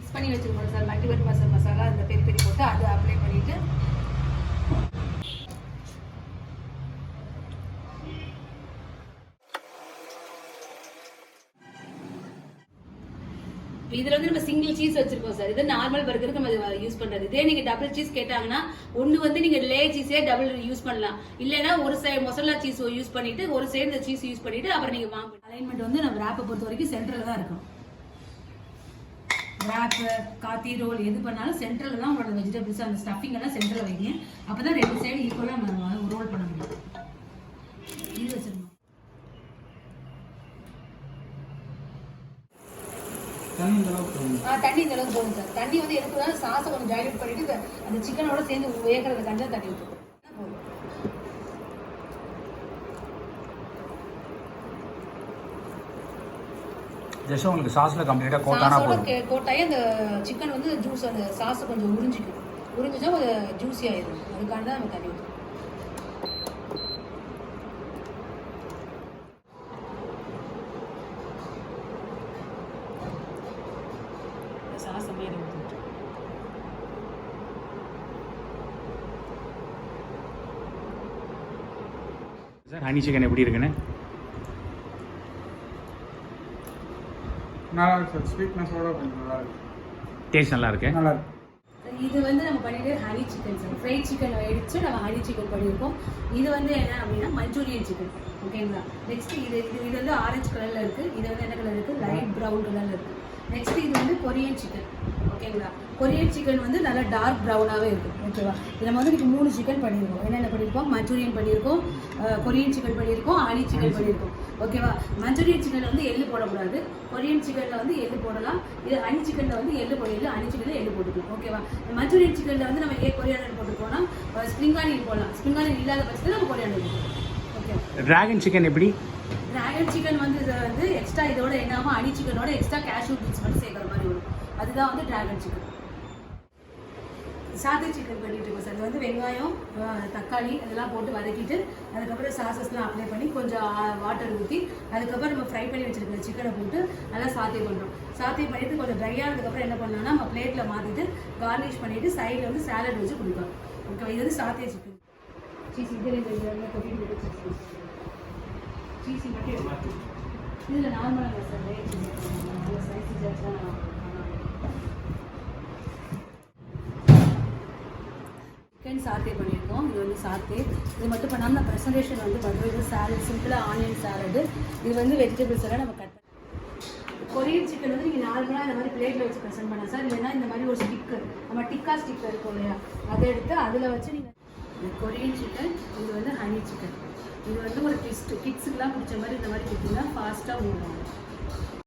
Mix பண்ணி வச்சுருக்கோம் sir. மல்டிபர்ட் masala இந்த பெரிய பெரிய போட்டு அது அப்ளை பண்ணிவிட்டு இதில் வந்து நம்ம சிங்கிள் சீஸ் வச்சிருக்கோம் சார். இது நார்மல் பர்கருக்கு நம்ம யூஸ் பண்றது. இதே நீங்க டபுள் சீஸ் கேட்டாங்கன்னா ஒன்று வந்து நீங்க லே சீஸே டபுள் யூஸ் பண்ணலாம். இல்லைன்னா ஒரு சைடு மொசல்லா சீஸ் யூஸ் பண்ணிட்டு ஒரு சைடு இந்த சீஸ் யூஸ் பண்ணிட்டு அப்புறம் நீங்க வாங்க. அலைன்மெண்ட் வந்து நம்ம ரேப்பை பொறுத்த வரைக்கும் சென்டர்ல தான் இருக்கும். ரேப்பு காத்தி ரோல் எது பண்ணாலும் சென்டரில் தான் உங்களோட வெஜிடபிள்ஸ் அந்த ஸ்டஃபிங் எல்லாம் சென்டரில் வைங்க. அப்போ தான் ரெண்டு சைடு ஈக்குவலாக நம்ம ரோல் பண்ண முடியும். இது வச்சிருக்கோம். தண்ணி இந்த அளவுக்கு போகும் சார். தண்ணி வந்து எதுக்குன்னா சாஸை கொஞ்சம் டைல்யூட் பண்ணிட்டு அந்த சிக்கனோட சேர்ந்து வேகிறதுக்காண்டி தான் தண்ணி ஊற்றுவோம். ஜஸ்ட் உங்களுக்கு சாஸ்ல கம்ப்ளீட்டா கோட்டாயி அந்த சிக்கன் வந்து ஜூஸ் அந்த சாஸ் கொஞ்சம் உறிஞ்சிக்கும். உறிஞ்சிச்சா கொஞ்சம் ஜூஸி ஆயிடும். அதுக்காக தான் நம்ம தண்ணி ஊற்றுவோம். சாஸ் மேலே ஊற்றிட்டு சார் ஹனி சிக்கன் எப்படி இருக்குன்னு நல்லா இருக்கு சார். ஸ்வீட்னஸோட கொஞ்சம் நல்லா இருக்கு. டேஸ்ட் நல்லா இருக்கு. நல்லா இருக்கு. இது வந்து நம்ம பண்ணிட்டு honey chicken sir. Fried chicken எடுத்து நம்ம ஹனி சிக்கன் பண்ணியிருக்கோம். இது வந்து என்ன அப்படின்னா மஞ்சூரியன் சிக்கன். ஓகேங்களா. நெக்ஸ்ட் இது வந்து ஆரஞ்சு கலரில் இருக்குது. இது வந்து என்ன கலர் இருக்குது? லைட் ப்ரௌன் கலரில் இருக்குது. நெக்ஸ்ட் இது வந்து கொரியன் சிக்கன். ஓகேங்களா. கொரியன் சிக்கன் வந்து நல்லா டார்க் ப்ரௌனாகவே இருக்குது. ஓகேவா. இது நம்ம வந்து இன்னைக்கு 3 சிக்கன் பண்ணியிருக்கோம். என்னென்ன பண்ணியிருக்கோம்? மஞ்சூரியன் பண்ணியிருக்கோம், கொரியன் சிக்கன் பண்ணியிருக்கோம், ஹனி சிக்கன் பண்ணியிருக்கோம். ஓகேவா. மஞ்சூரியன் சிக்கனில் வந்து எள்ளு போடக்கூடாது. கொரியன் சிக்கனில் வந்து எள்ளு போடலாம். இது ஹனி சிக்கனில் வந்து எள்ளு போடல. ஹனி சிக்கனில் எள்ளு போட்டுக்கலாம். ஓகேவா. மஞ்சூரியன் சிக்கனில் வந்து நம்ம கொரியாண்டர் போட்டுக்கோனா ஸ்ப்ரிங் ஆனியன் போடலாம். ஸ்ப்ரிங் ஆனியன் இல்லாத பட்சத்தில் நம்ம கொரியாண்டர் போட்டுக்கலாம். ஓகே. டிராகன் சிக்கன் எப்படி? டிராகன் சிக்கன் வந்து இதை வந்து எக்ஸ்ட்ரா இதோட என்னாமல் ஹனி சிக்கனோட எக்ஸ்ட்ரா கேஷ்யூ பீன்ஸ் மட்டும் சேர்க்குற மாதிரி வரும். அதுதான் வந்து டிராகன் சிக்கன். சாதா சிக்கன் பண்ணிட்டு இருக்கோம் சார். இது வந்து வெங்காயம், தக்காளி அதெல்லாம் போட்டு வதக்கிட்டு அதுக்கப்புறம் சாசஸ்லாம் அப்ளை பண்ணி கொஞ்சம் வாட்டர் ஊற்றி அதுக்கப்புறம் நம்ம ஃப்ரை பண்ணி வச்சுருக்கிற சிக்கனை போட்டு நல்லா சாத்தே பண்ணுறோம். சாத்தே பண்ணிவிட்டு கொஞ்சம் ட்ரை ஆனதுக்கப்புறம் என்ன பண்ணோம்னா நம்ம பிளேட்டில் மாற்றிட்டு கார்னிஷ் பண்ணிவிட்டு சைடில் வந்து சாலட் வச்சு கொடுக்கலாம். ஓகே. இது வந்து சாத்தே சிக்கன். சீஸ் இதில் கொட்டிட்டு சீஸ் மட்டும் இதில் நார்மலாக sir rate size ஜாஸ்தான். Chicken satay பண்ணியிருக்கோம். இது வந்து சாத்தே. இது மட்டும் பண்ணாமல் நான் ப்ரெசன்டேஷன் வந்து பண்ணுறது சாலட், சிம்பிளாக ஆனியன் சாலடு. இது வந்து வெஜிடபிள்ஸ் எல்லாம் நம்ம கட் பண்ணி கொரியன் சிக்கன் வந்து நீங்கள் நார்மலாக இந்த மாதிரி பிளேட்டில் வச்சு ப்ரெசென்ட் பண்ணலாம் சார். இல்லைன்னா இந்த மாதிரி ஒரு ஸ்டிக்கர் நம்ம டிக்கா ஸ்டிக்கர் இருக்கும் இல்லையா, அதை எடுத்து அதில் வச்சு நீங்கள் கொரியன் சிக்கன். இது வந்து ஹனி சிக்கன். இது வந்து ஒரு கிட்ஸுக்கெலாம் பிடிச்ச மாதிரி இந்த மாதிரி கொடுத்தீங்கன்னா ஃபாஸ்ட்டாக ஊறுவாங்க.